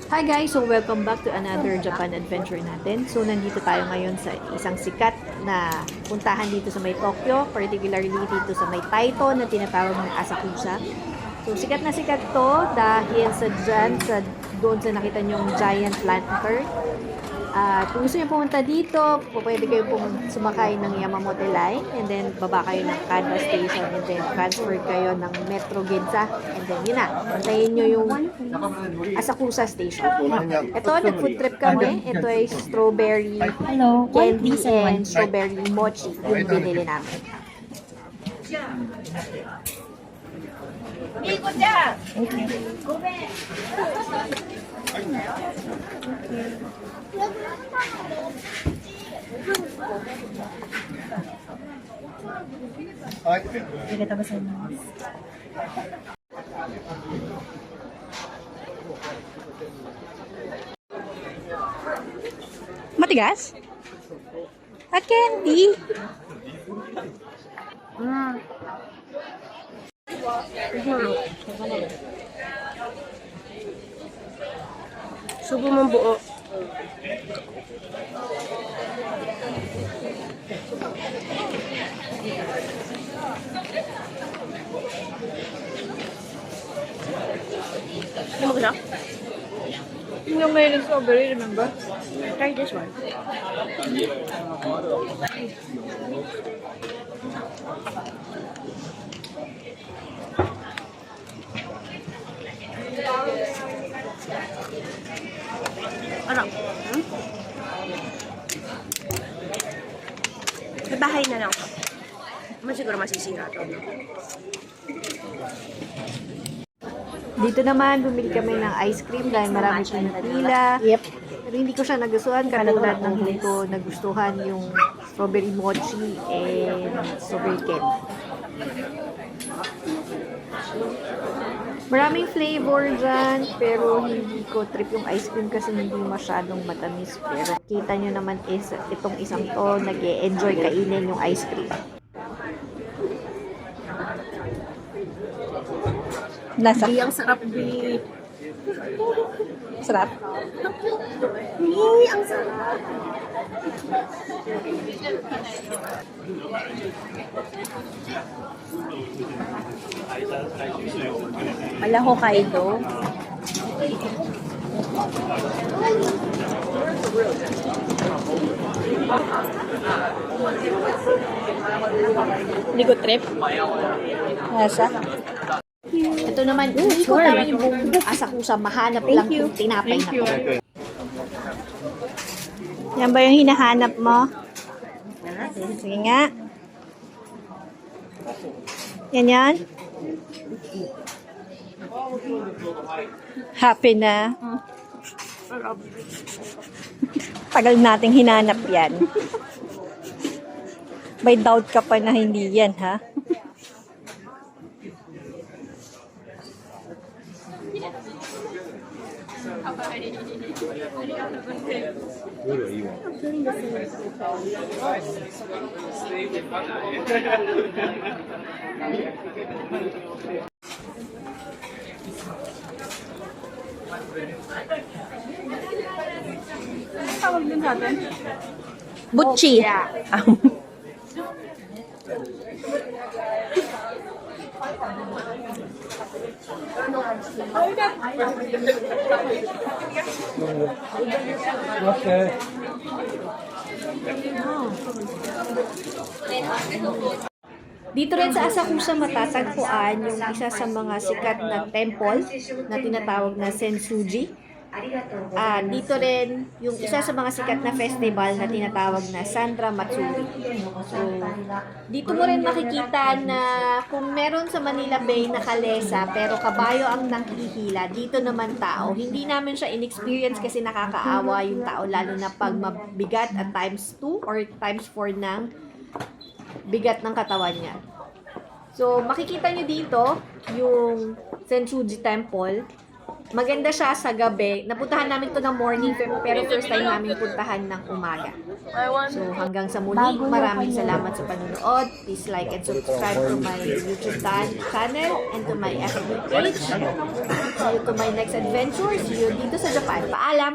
Hi guys! So welcome back to another Japan adventure natin. So nandito tayo ngayon sa isang sikat na puntahan dito sa may Tokyo, particularly dito sa may Taito na tinatawag ng Asakusa. So sikat na sikat to dahil doon sa nakita nyong giant lantern. Kung gusto niyo pumunta dito, pwede kayo sumakay ng Yamamote Line and then baba kayo ng Kanda Station and then transfer kayo ng Metro Ginza and then yun na, pantayin nyo yung Asakusa Station. Ito, nag-food trip kami. Ito ay strawberry candy and strawberry mochi yung binili namin. Matigas? A candy? Subo mong buo. Ano mo gusto? Yung may strawberry, remember? Try this one. Ano? Sa bahay na lang ako. Siguro masisira to. Dito naman, bumili kami ng ice cream dahil marami siyang pila. Yep. Pero hindi ko siya nagustuhan katulad ng hindi ko nagustuhan yung strawberry mochi and strawberry candy. Maraming flavor dyan, pero hindi ko trip yung ice cream kasi hindi masyadong matamis. Pero kita nyo naman is itong isang to, nag-e-enjoy kainin yung ice cream. Nasa? Hindi ang sarap di. Sarap? Hindi ang sarap. Wala Hokkaido. Hindi ko trip. Nasa? Ito naman, hindi ko naman yung buong Asakusa, mahanap lang yung tinapay na to. Yan ba yung hinahanap mo? Sige nga. Yan yan? Happy na. Tagal nating hinanap yan. May doubt ka pa na hindi yan, ha? Tawag din natin. Butchi. Dito rin sa Asakusa matatagpuan yung isa sa mga sikat na temple na tinatawag na Sensuji. Dito rin yung isa sa mga sikat na festival na tinatawag na Sandra Matsuri. So, dito mo rin makikita na kung meron sa Manila Bay na kalesa pero kabayo ang nanghihila, dito naman tao. Hindi namin siya in-experience kasi nakakaawa yung tao lalo na pag mabigat at times 2 or times 4 ng bigat ng katawan niya. So, makikita nyo dito yung Sensuji Temple. Maganda siya sa gabi. Napuntahan namin to ng morning, pero first time namin puntahan ng umaga. So hanggang sa muli, maraming salamat sa panonood. Please like and subscribe to my YouTube channel and to my FB page. See you to my next adventure. See you dito sa Japan. Paalam!